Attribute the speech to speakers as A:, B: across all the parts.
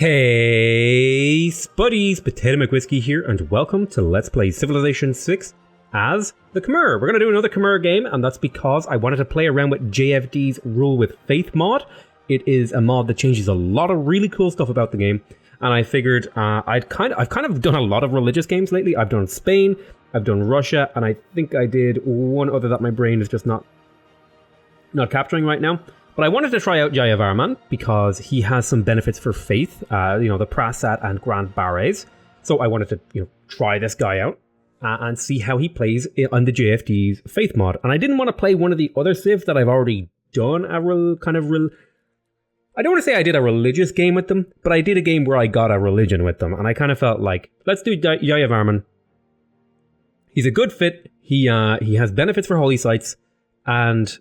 A: Hey, spuddies, Potatomcwhiskey here, and welcome to Let's Play Civilization 6 as the Khmer. We're going to do another Khmer game, and that's because I wanted to play around with JFD's Rule with Faith mod. It is a mod that changes a lot of really cool stuff about the game, and I figured I've kind of done a lot of religious games lately. I've done Spain, I've done Russia, and I think I did one other that my brain is just not capturing right now. But I wanted to try out Jayavarman because he has some benefits for faith, the Prasat and Grand Barres. So I wanted to, try this guy out and see how he plays on the JFD's faith mod. And I didn't want to play one of the other civs that I've already done I don't want to say I did a religious game with them, but I did a game where I got a religion with them. And I kind of felt like, let's do Jayavarman. He's a good fit. He has benefits for holy sites, and,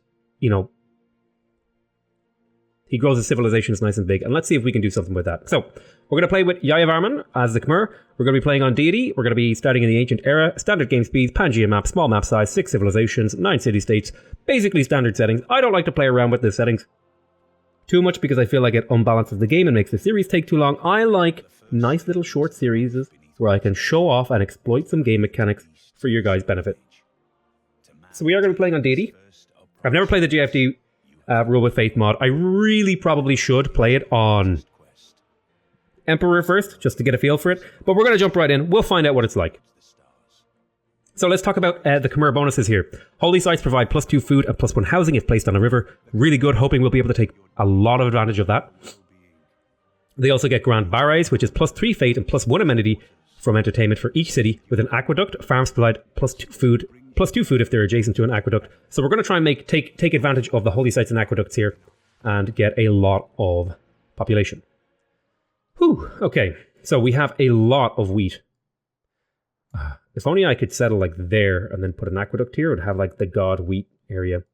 A: he grows his civilization is nice and big, and let's see if we can do something with that. So, we're going to play with Jayavarman as the Khmer. We're going to be playing on deity. We're going to be starting in the ancient era. Standard game speeds, Pangea map, small map size, 6 civilizations, 9 city-states. Basically standard settings. I don't like to play around with the settings too much because I feel like it unbalances the game and makes the series take too long. I like nice little short series where I can show off and exploit some game mechanics for your guys' benefit. So we are going to be playing on deity. I've never played the JFD Rule with Faith mod. I really probably should play it on Emperor first, just to get a feel for it. But we're going to jump right in. We'll find out what it's like. So let's talk about the Khmer bonuses here. Holy sites provide +2 food and +1 housing if placed on a river. Really good, hoping we'll be able to take a lot of advantage of that. They also get Grand Barres, which is +3 fate and +1 amenity from entertainment for each city, with an aqueduct. Farms provide +2 food. +2 food if they're adjacent to an aqueduct. So we're going to try and take advantage of the holy sites and aqueducts here and get a lot of population. Whew, okay. So we have a lot of wheat. If only I could settle like there and then put an aqueduct here, it would have like the god wheat area.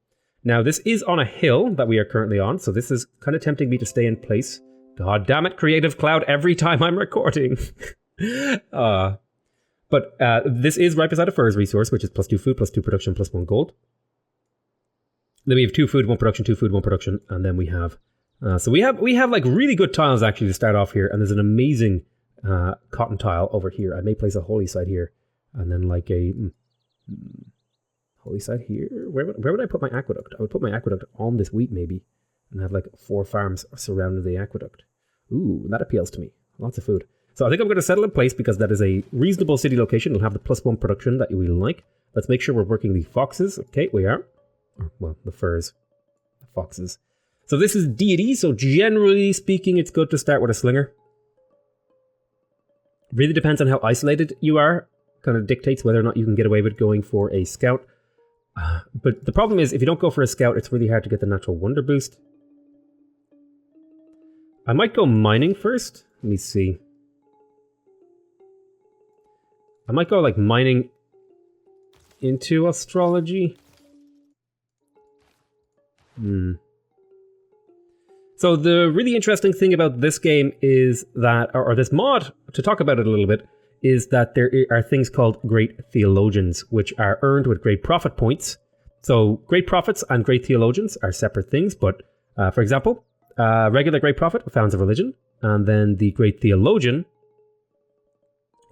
A: Now this is on a hill that we are currently on, so this is kind of tempting me to stay in place. God damn it, Creative Cloud, every time I'm recording. But this is right beside a furs resource, which is +2 food, +2 production, +1 gold. Then we have 2 food, 1 production, 2 food, 1 production, and then we have... so we have like really good tiles actually to start off here, and there's an amazing cotton tile over here. I may place a holy site here, and then like a holy site here. Where would I put my aqueduct? I would put my aqueduct on this wheat maybe, and have like 4 farms surrounding the aqueduct. Ooh, that appeals to me. Lots of food. So I think I'm going to settle in place because that is a reasonable city location. It'll have the +1 production that we like. Let's make sure we're working the foxes. Okay, we are. Well, the furs. The foxes. So this is deity, so generally speaking, it's good to start with a slinger. Really depends on how isolated you are. Kind of dictates whether or not you can get away with going for a scout. But the problem is, if you don't go for a scout, it's really hard to get the natural wonder boost. I might go mining first. Let me see. I might go like mining into astrology. So the really interesting thing about this game is that, or this mod, to talk about it a little bit, is that there are things called Great Theologians, which are earned with Great Prophet points. So Great Prophets and Great Theologians are separate things, but for example, regular Great Prophet founds a religion, and then the Great Theologian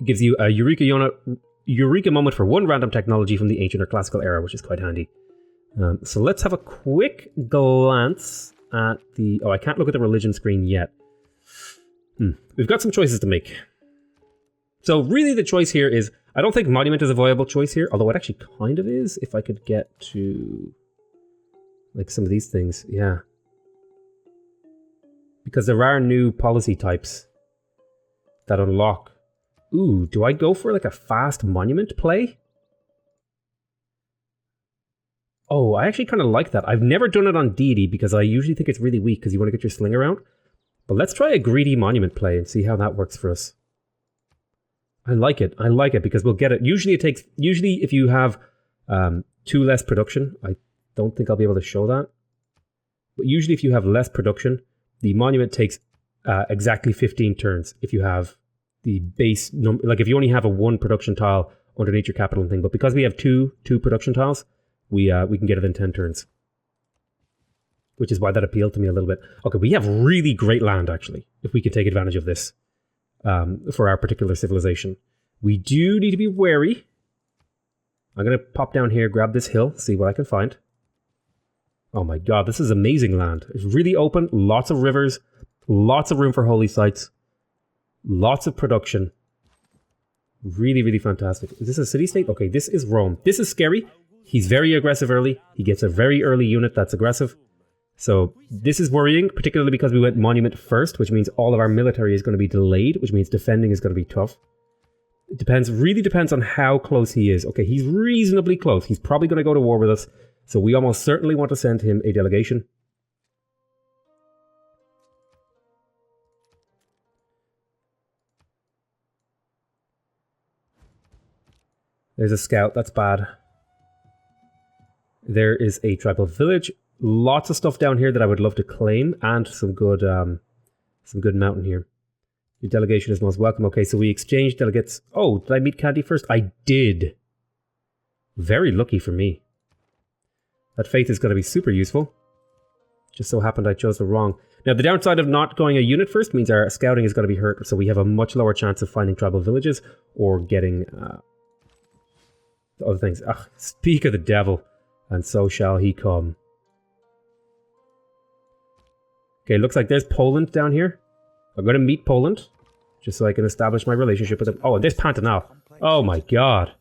A: gives you a Eureka moment for 1 random technology from the ancient or classical era, which is quite handy. So let's have a quick glance at the... Oh, I can't look at the religion screen yet. We've got some choices to make. So really the choice here is... I don't think monument is a viable choice here, although it actually kind of is if I could get to... like some of these things, yeah. Because there are new policy types that unlock. Ooh, do I go for like a fast monument play? Oh, I actually kind of like that. I've never done it on deity because I usually think it's really weak because you want to get your slinger out. But let's try a greedy monument play and see how that works for us. I like it because we'll get it. Usually if you have 2 less production, I don't think I'll be able to show that. But usually if you have less production, the monument takes exactly 15 turns if you have the base number, like if you only have a 1 production tile underneath your capital thing, but because we have two production tiles, we can get it in 10 turns. which is why that appealed to me a little bit. Okay, we have really great land, actually, if we could take advantage of this for our particular civilization. We do need to be wary. I'm going to pop down here, grab this hill, see what I can find. Oh my god, this is amazing land. It's really open, lots of rivers, lots of room for holy sites, lots of production. Really, really fantastic. Is this a city-state? Okay, this is Rome. This is scary. He's very aggressive early. He gets a very early unit that's aggressive. So this is worrying, particularly because we went monument first, which means all of our military is going to be delayed, which means defending is going to be tough. It depends, really depends on how close he is. Okay, he's reasonably close. He's probably going to go to war with us. So we almost certainly want to send him a delegation. There's a scout, that's bad. There is a tribal village. Lots of stuff down here that I would love to claim, and some good mountain here. Your delegation is most welcome. Okay, so we exchanged delegates. Oh, did I meet Candy first? I did. Very lucky for me. That faith is going to be super useful. Just so happened I chose the wrong. Now, the downside of not going a unit first means our scouting is going to be hurt, so we have a much lower chance of finding tribal villages or getting other things. Ugh, speak of the devil, and so shall he come. Okay, looks like there's Poland down here. I'm going to meet Poland, just so I can establish my relationship with them. Oh, and there's Pantanal. Oh my god.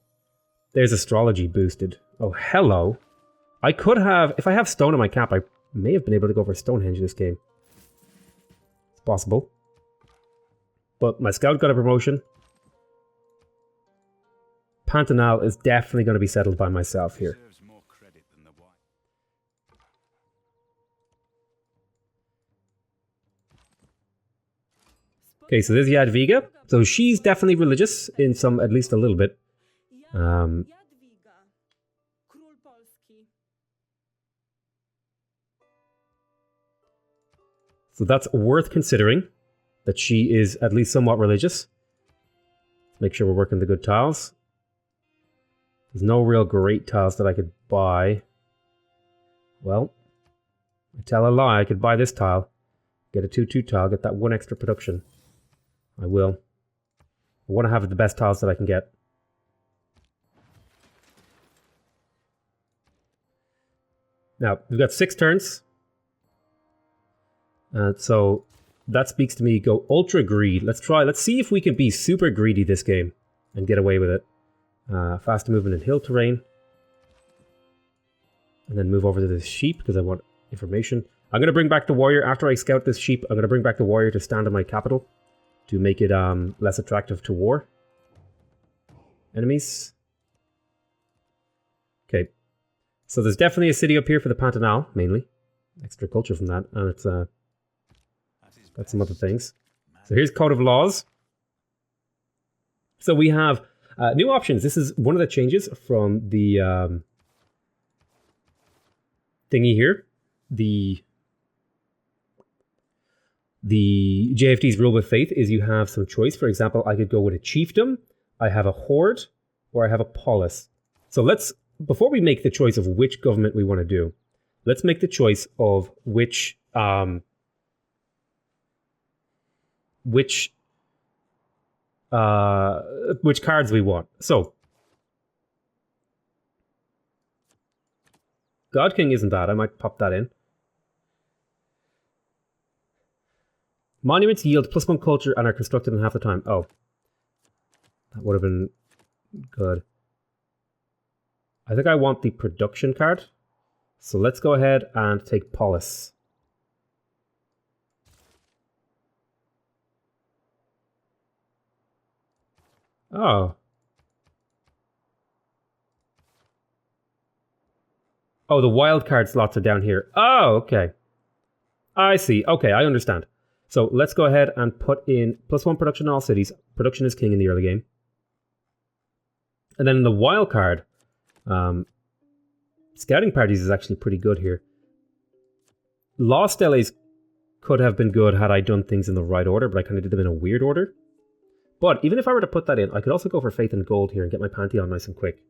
A: There's astrology boosted. Oh, hello. I could have, if I have stone in my cap, I may have been able to go for Stonehenge this game. It's possible. But my scout got a promotion. Pantanal is definitely going to be settled by myself here. Okay, so there's Jadwiga. So she's definitely religious in some, at least a little bit. So that's worth considering, that she is at least somewhat religious. Make sure we're working the good tiles. There's no real great tiles that I could buy. Well, I tell a lie, I could buy this tile. Get a 2-2 tile, get that one extra production. I will. I want to have the best tiles that I can get. Now, we've got 6 turns. So that speaks to me. Go ultra greed. Let's try. Let's see if we can be super greedy this game and get away with it. Fast movement in hill terrain. And then move over to this sheep because I want information. I'm going to bring back the warrior. After I scout this sheep, I'm going to bring back the warrior to stand in my capital to make it less attractive to war. Enemies. Okay. So there's definitely a city up here for the Pantanal, mainly. Extra culture from that. And it's got some other things. So here's Code of Laws. So we have new options. This is one of the changes from the thingy here. The JFD's rule with faith is you have some choice. For example, I could go with a chiefdom, I have a horde, or I have a polis. So let's, before we make the choice of which government we want to do, let's make the choice of which cards we want. So God King isn't bad. I might pop that in. Monuments yield +1 culture and are constructed in half the time. Oh. That would have been good. I think I want the production card. So let's go ahead and take Polis. Oh. Oh, the wildcard slots are down here. Oh, okay. I see. Okay, I understand. So let's go ahead and put in +1 production in all cities. Production is king in the early game. And then in the wild card, scouting parties is actually pretty good here. Lost LAs could have been good had I done things in the right order, but I kind of did them in a weird order. But even if I were to put that in, I could also go for faith and gold here and get my Pantheon nice and quick.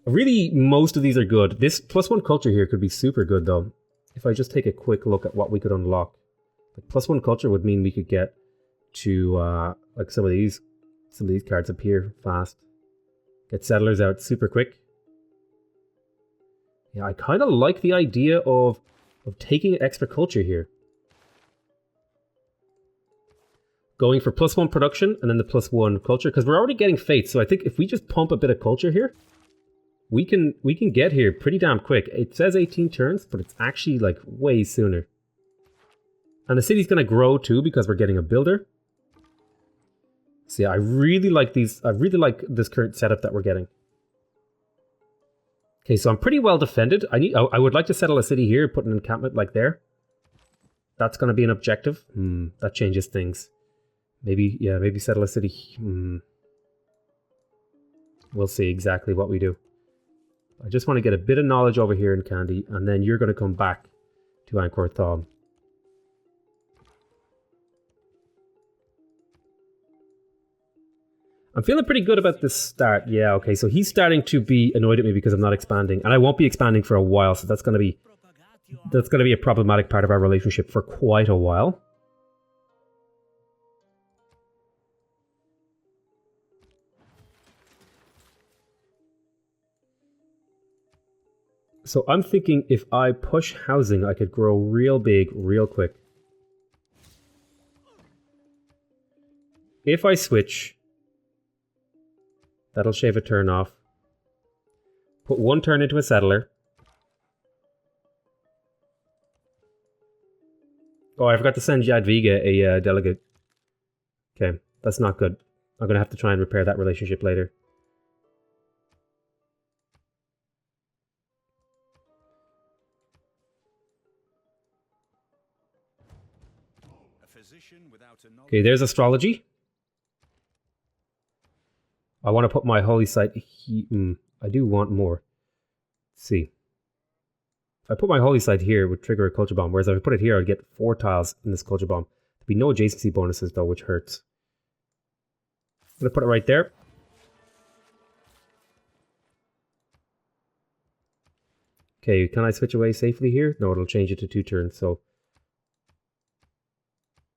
A: Really, most of these are good. This +1 culture here could be super good, though. If I just take a quick look at what we could unlock. Like +1 culture would mean we could get to like some of these cards up here fast. Get settlers out super quick. Yeah, I kind of like the idea of taking extra culture here. Going for +1 production and then the +1 culture, because we're already getting faith. So I think if we just pump a bit of culture here, we can get here pretty damn quick. It says 18 turns, but it's actually like way sooner. And the city's going to grow too because we're getting a builder. So yeah, I really like these. I really like this current setup that we're getting. Okay, so I'm pretty well defended. I would like to settle a city here, put an encampment like there. That's going to be an objective. That changes things. Maybe settle a city. We'll see exactly what we do. I just want to get a bit of knowledge over here in Candy, and then you're going to come back to Angkor Thom. I'm feeling pretty good about this start. Yeah, okay, so he's starting to be annoyed at me because I'm not expanding, and I won't be expanding for a while, so that's going to be a problematic part of our relationship for quite a while. So I'm thinking if I push housing, I could grow real big, real quick. If I switch, that'll shave a turn off. Put 1 turn into a settler. Oh, I forgot to send Jadviga a delegate. Okay, that's not good. I'm going to have to try and repair that relationship later. Okay, there's astrology. I want to put my holy site. I do want more. Let's see. If I put my holy site here, it would trigger a culture bomb. Whereas if I put it here, I'd get 4 tiles in this culture bomb. There'd be no adjacency bonuses though, which hurts. I'm gonna put it right there. Okay, can I switch away safely here? No, it'll change it to 2 turns. So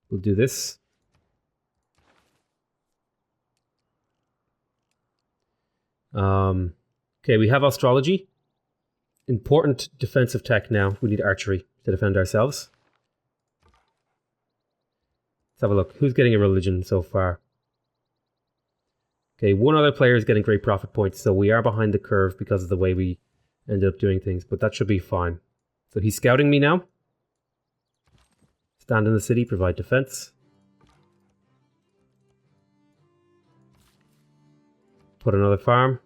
A: we'll do this. Okay, we have astrology. Important defensive tech now. We need archery to defend ourselves. Let's have a look. Who's getting a religion so far? Okay, 1 other player is getting great profit points, so we are behind the curve because of the way we ended up doing things, but that should be fine. So he's scouting me now. Stand in the city, provide defense. Put another farm.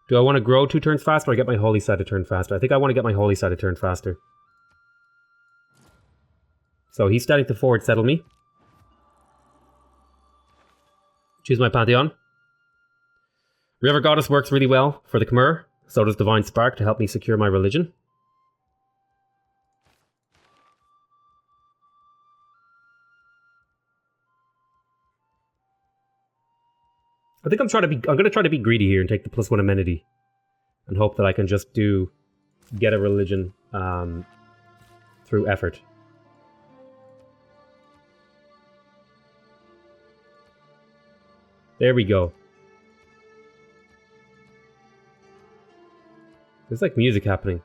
A: Do I want to grow 2 turns faster or get my holy side to turn faster? I think I want to get my holy side to turn faster. So he's starting to forward settle me. Choose my pantheon. River Goddess works really well for the Khmer. So does Divine Spark to help me secure my religion. I think I'm going to try to be greedy here and take the +1 amenity, and hope that I can just get a religion through effort. There we go. There's like music happening.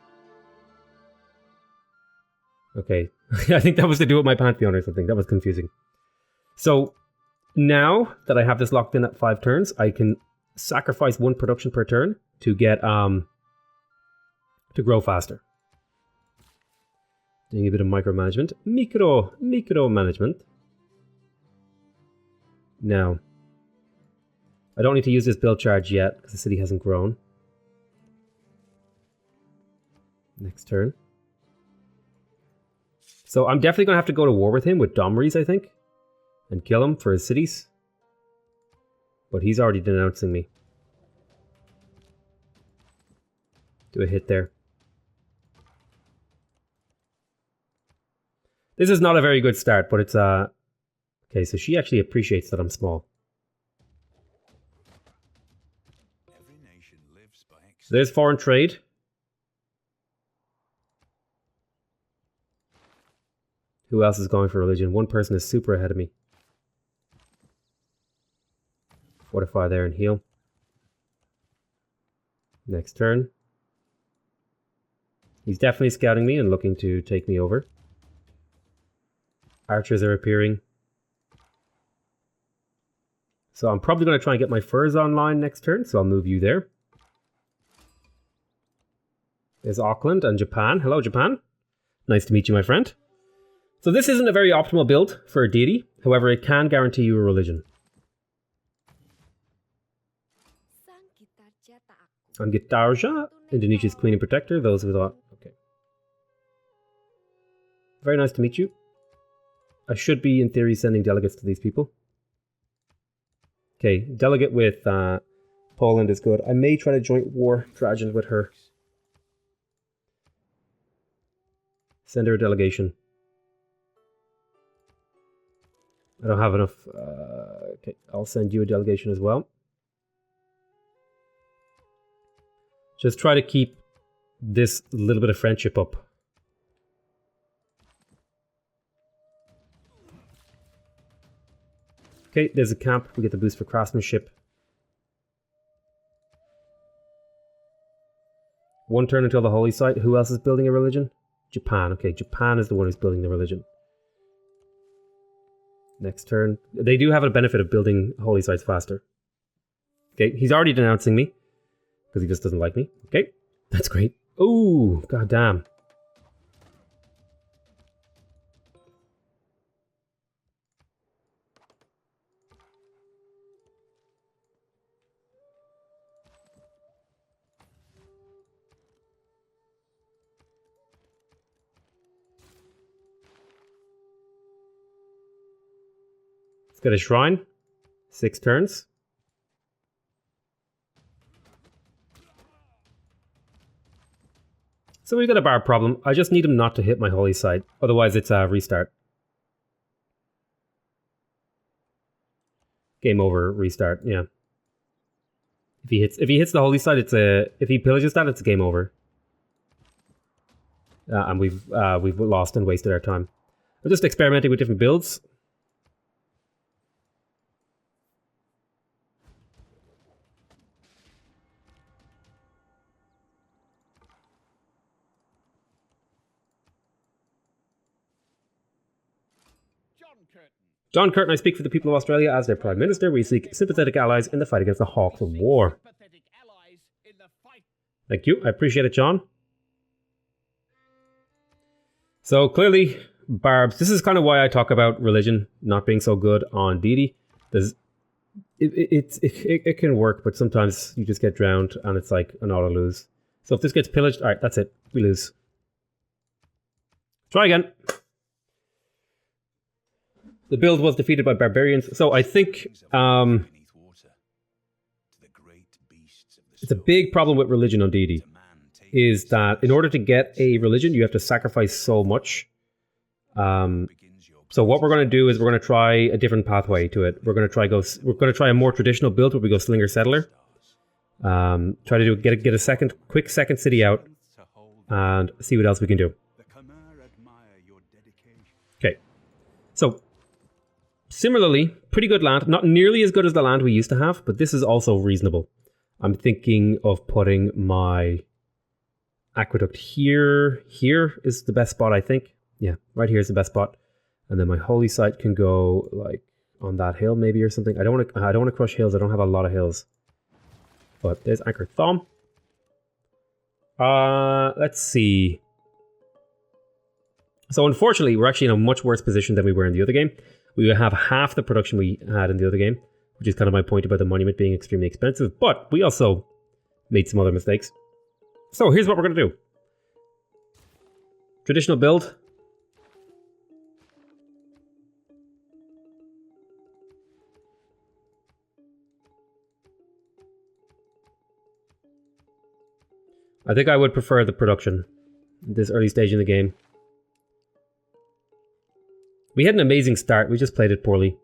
A: Okay, I think that was to do with my pantheon or something. That was confusing. So now that I have this locked in at 5 turns, I can sacrifice 1 production per turn to get to grow faster. Doing a bit of micromanagement. Micromanagement. Now, I don't need to use this build charge yet because the city hasn't grown. Next turn. So I'm definitely going to have to go to war with him with Domries, I think. And kill him for his cities. But he's already denouncing me. Do a hit there. This is not a very good start, but it's okay, so she actually appreciates that I'm small. So there's foreign trade. Who else is going for religion? One person is super ahead of me. Fortify there and heal. Next turn. He's definitely scouting me and looking to take me over. Archers are appearing. So I'm probably going to try and get my furs online next turn, so I'll move you there. There's Auckland and Japan. Hello, Japan. Nice to meet you, my friend. So this isn't a very optimal build for a deity. However, it can guarantee you a religion. I'm Gitarja, Indonesia's Queen and Protector. Those who thought, okay. Very nice to meet you. I should be, in theory, sending delegates to these people. Okay, delegate with Poland is good. I may try to joint war Trajan with her. Send her a delegation. I don't have enough. Okay, I'll send you a delegation as well. Just try to keep this little bit of friendship up. Okay, there's a camp. We get the boost for craftsmanship. One turn until the holy site. Who else is building a religion? Japan. Okay, Japan is the one who's building the religion. Next turn. They do have a benefit of building holy sites faster. Okay, he's already denouncing me. Because he just doesn't like me. Okay, that's great. Oh, goddamn. Let's get a shrine. 6 turns. So we've got a bar problem. I just need him not to hit my holy site. Otherwise it's a restart. Game over, restart, yeah. If he hits the holy site, if he pillages that, it's a game over. And we've lost and wasted our time. I'm just experimenting with different builds. John Curtin, I speak for the people of Australia as their Prime Minister. We seek sympathetic allies in the fight against the Hawks of War. Thank you. I appreciate it, John. So clearly, Barbs, this is kind of why I talk about religion not being so good on deity. It can work, but sometimes you just get drowned and it's like an auto lose. So if this gets pillaged, alright, that's it. We lose. Try again. The build was defeated by barbarians. So I think it's a big problem with religion on deity. Is that in order to get a religion, you have to sacrifice so much. So what we're going to do is we're going to try a different pathway to it. We're going to try a more traditional build where we go Slinger Settler. Try to get a quick second city out and see what else we can do. Okay. So similarly, pretty good land. Not nearly as good as the land we used to have, but this is also reasonable. I'm thinking of putting my aqueduct here. Here is the best spot, I think. Yeah, right here is the best spot. And then my holy site can go like on that hill maybe or something. I don't want to crush hills. I don't have a lot of hills. But there's Anchor Thumb. Let's see. So unfortunately, we're actually in a much worse position than we were in the other game. We have half the production we had in the other game, which is kind of my point about the monument being extremely expensive. But we also made some other mistakes. So here's what we're going to do. Traditional build. I think I would prefer the production at this early stage in the game. We had an amazing start, we just played it poorly.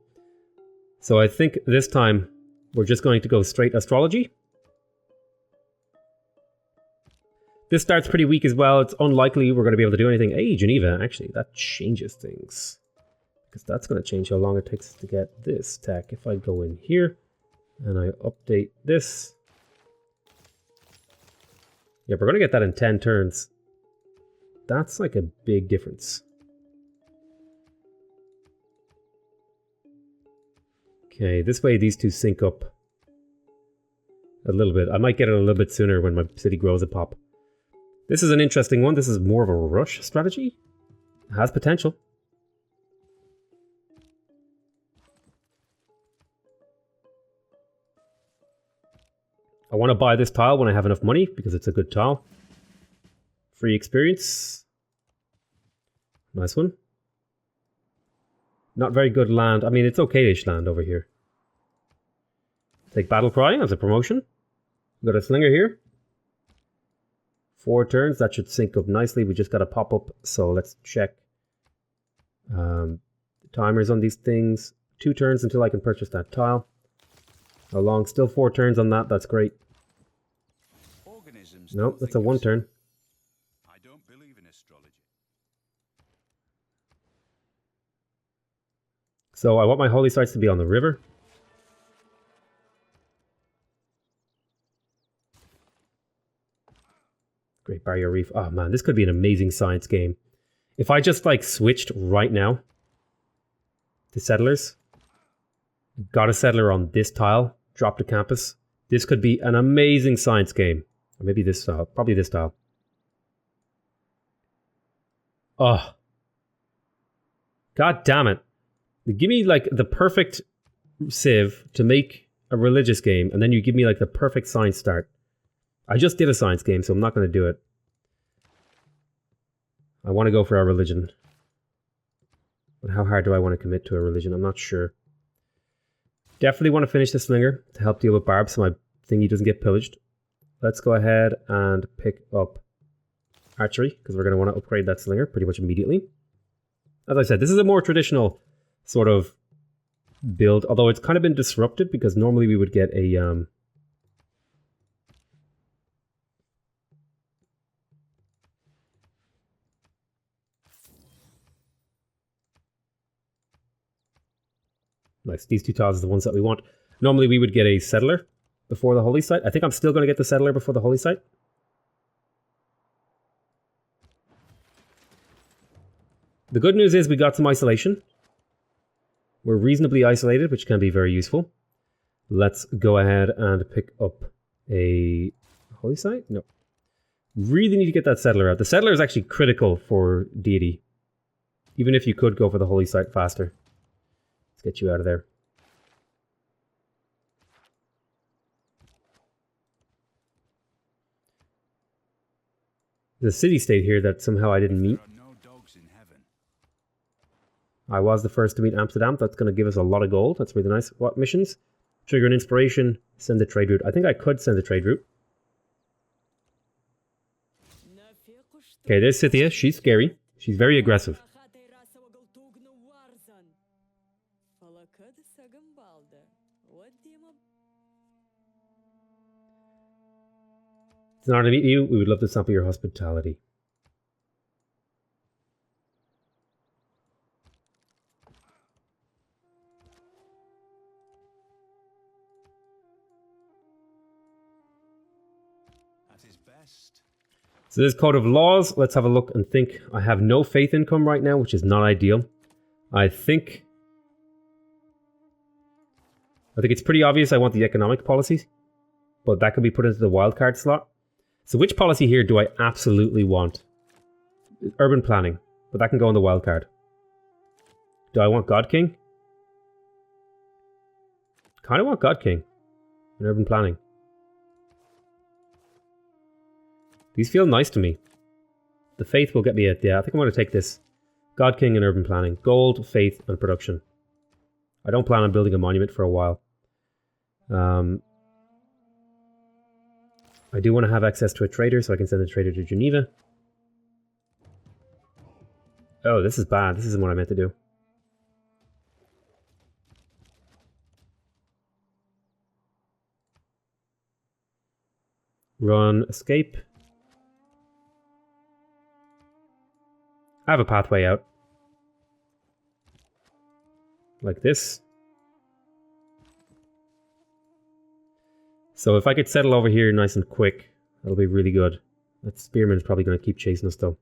A: So I think this time we're just going to go straight astrology. This start's pretty weak as well. It's unlikely we're going to be able to do anything. Hey, Geneva, actually, that changes things. Because that's going to change how long it takes to get this tech. If I go in here and I update this. Yeah, we're going to get that in 10 turns. That's like a big difference. Okay, this way these two sync up a little bit. I might get it a little bit sooner when my city grows a pop. This is an interesting one. This is more of a rush strategy. It has potential. I want to buy this tile when I have enough money because it's a good tile. Free experience. Nice one. Not very good land. I mean, it's okay-ish land over here. Take Battle Cry as a promotion. We've got a Slinger here. 4 turns. That should sync up nicely. We just got a pop-up. So let's check the timers on these things. 2 turns until I can purchase that tile. How long? Still 4 turns on that. That's great. Nope, that's a 1 turn.
B: I don't believe in astrology.
A: So I want my holy sites to be on the river. Great Barrier Reef. Oh man, this could be an amazing science game. If I just like switched right now to settlers, got a settler on this tile, dropped a campus, this could be an amazing science game. Or maybe this style, probably this style. Oh. God damn it. Give me like the perfect civ to make a religious game, and then you give me like the perfect science start. I just did a science game, so I'm not going to do it. I want to go for our religion. But how hard do I want to commit to a religion? I'm not sure. Definitely want to finish the Slinger to help deal with Barb so my thingy doesn't get pillaged. Let's go ahead and pick up Archery, because we're going to want to upgrade that Slinger pretty much immediately. As I said, this is a more traditional sort of build, although it's kind of been disrupted because normally we would get a... Nice, these 2 tiles are the ones that we want. Normally we would get a Settler before the Holy Site. I think I'm still going to get the Settler before the Holy Site. The good news is we got some isolation. We're reasonably isolated, which can be very useful. Let's go ahead and pick up a Holy Site. No. Really need to get that Settler out. The Settler is actually critical for Deity. Even if you could go for the Holy Site faster. Let's get you out of there. There's a city-state here that somehow I didn't meet. I was the first to meet Amsterdam. That's going to give us a lot of gold. That's really nice. What missions? Trigger an inspiration. Send a trade route. I think I could send a trade route. Okay, there's Scythia. She's scary. She's very aggressive. It's an honor to meet you. We would love to sample your hospitality. So this code of laws, let's have a look and think. I have no faith income right now, which is not ideal. I think it's pretty obvious I want the economic policies, but that could be put into the wildcard slot. So which policy here do I absolutely want? Urban planning, but that can go in the wildcard. Do I want God King? Kind of want God King in urban planning. These feel nice to me. The faith will get me it. Yeah, I think I'm going to take this. God King and urban planning. Gold, faith, and production. I don't plan on building a monument for a while. I do want to have access to a trader, so I can send a trader to Geneva. Oh, this is bad. This isn't what I meant to do. Run, escape. I have a pathway out. Like this. So if I could settle over here nice and quick, that'll be really good. That spearman is probably going to keep chasing us though.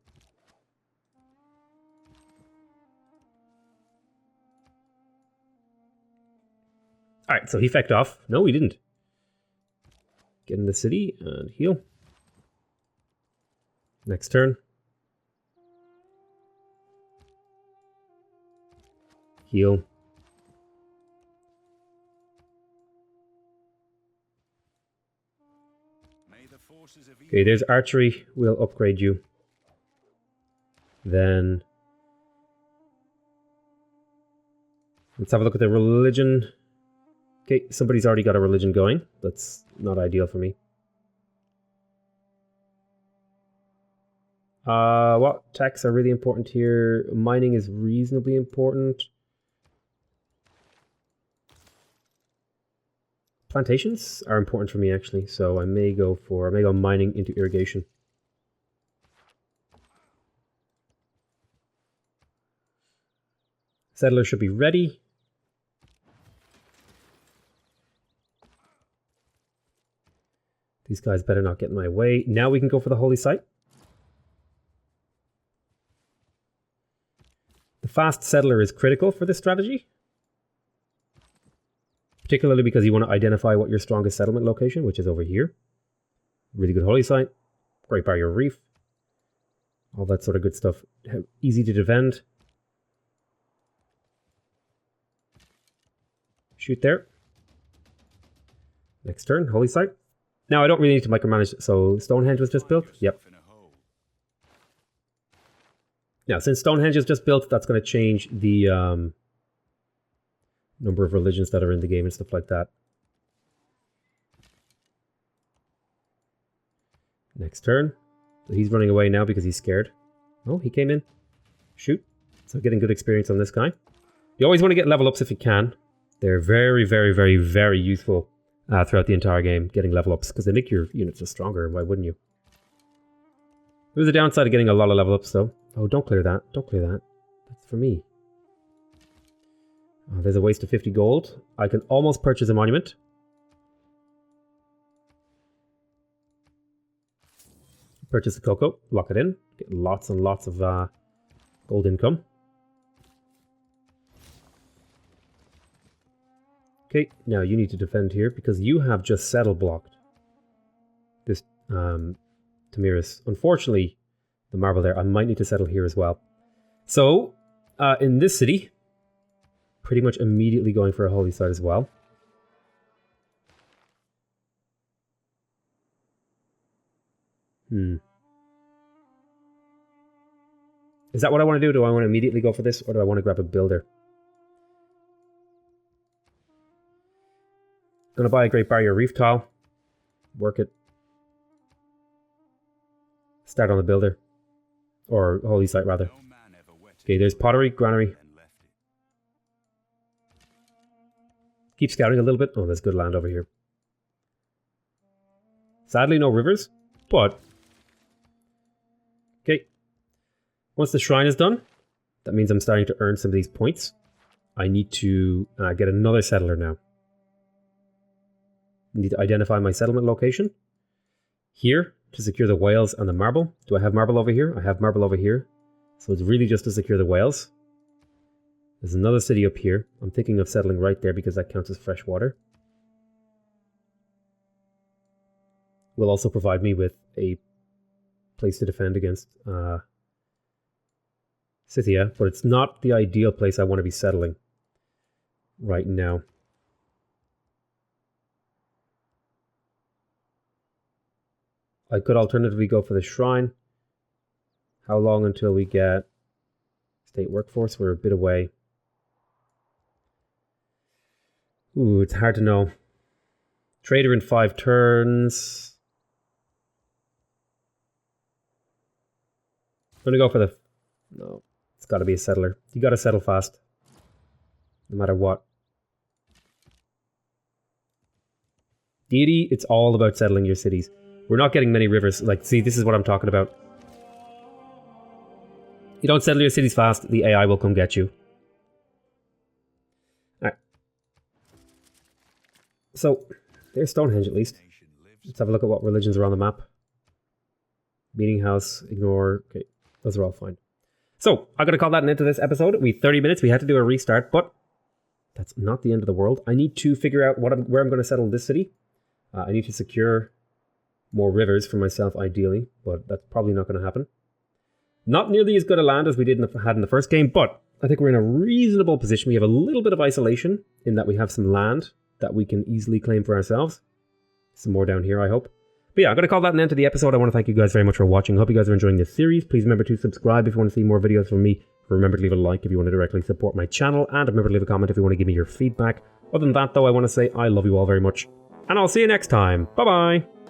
A: Alright, so he fecked off. No, he didn't. Get in the city and heal. Next turn. Heal. Okay, there's archery. We'll upgrade you. Then let's have a look at the religion. Okay, somebody's already got a religion going. That's not ideal for me. What techs are really important here? Mining is reasonably important. Plantations are important for me actually, so I may go mining into irrigation. Settler should be ready. These guys better not get in my way. Now we can go for the holy site. The fast settler is critical for this strategy. Particularly because you want to identify what your strongest settlement location, which is over here. Really good holy site. Great barrier reef. All that sort of good stuff. Easy to defend. Shoot there. Next turn, holy site. Now I don't really need to micromanage, so Stonehenge was just built? Yep. Now since Stonehenge is just built, that's going to change the number of religions that are in the game and stuff like that. Next turn. So he's running away now because he's scared. Oh, he came in. Shoot. So getting good experience on this guy. You always want to get level ups if you can. They're very, very, very, very useful throughout the entire game, getting level ups, because they make your units just stronger. Why wouldn't you? There's a downside of getting a lot of level ups though. Oh, don't clear that. Don't clear that. That's for me. There's a waste of 50 gold. I can almost purchase a monument. Purchase the cocoa, lock it in, get lots and lots of gold income. Okay, now you need to defend here because you have just settle blocked this Tamiris. Unfortunately, the marble there, I might need to settle here as well. So, in this city, pretty much immediately going for a holy site as well. Is that what I want to do? Do I want to immediately go for this, or do I want to grab a builder? Gonna buy a Great Barrier Reef tile. Work it. Start on the builder. Or holy site, rather. Okay, there's pottery, granary. Keep scouting a little bit. Oh, there's good land over here. Sadly, no rivers, but... Okay. Once the shrine is done, that means I'm starting to earn some of these points. I need to get another settler now. I need to identify my settlement location. Here, to secure the whales and the marble. Do I have marble over here? I have marble over here. So it's really just to secure the whales. There's another city up here. I'm thinking of settling right there because that counts as fresh water. Will also provide me with a place to defend against Scythia, but it's not the ideal place I want to be settling right now. I could alternatively go for the shrine. How long until we get state workforce? We're a bit away. Ooh, it's hard to know. Trader in 5 turns. I'm gonna go for the... No, it's gotta be a settler. You gotta settle fast. No matter what. Deity, it's all about settling your cities. We're not getting many rivers. Like, see, this is what I'm talking about. You don't settle your cities fast, the AI will come get you. Alright. So, there's Stonehenge at least. Let's have a look at what religions are on the map. Meeting house, ignore. Okay, those are all fine. So, I'm going to call that an end to this episode. We 30 minutes, we had to do a restart, but that's not the end of the world. I need to figure out where I'm going to settle this city. I need to secure more rivers for myself, ideally, but that's probably not going to happen. Not nearly as good a land as we had in the first game, but I think we're in a reasonable position. We have a little bit of isolation in that we have some land that we can easily claim for ourselves. Some more down here, I hope. But yeah, I'm going to call that an end to the episode. I want to thank you guys very much for watching. I hope you guys are enjoying this series. Please remember to subscribe if you want to see more videos from me. Remember to leave a like if you want to directly support my channel. And remember to leave a comment if you want to give me your feedback. Other than that, though, I want to say I love you all very much. And I'll see you next time. Bye-bye.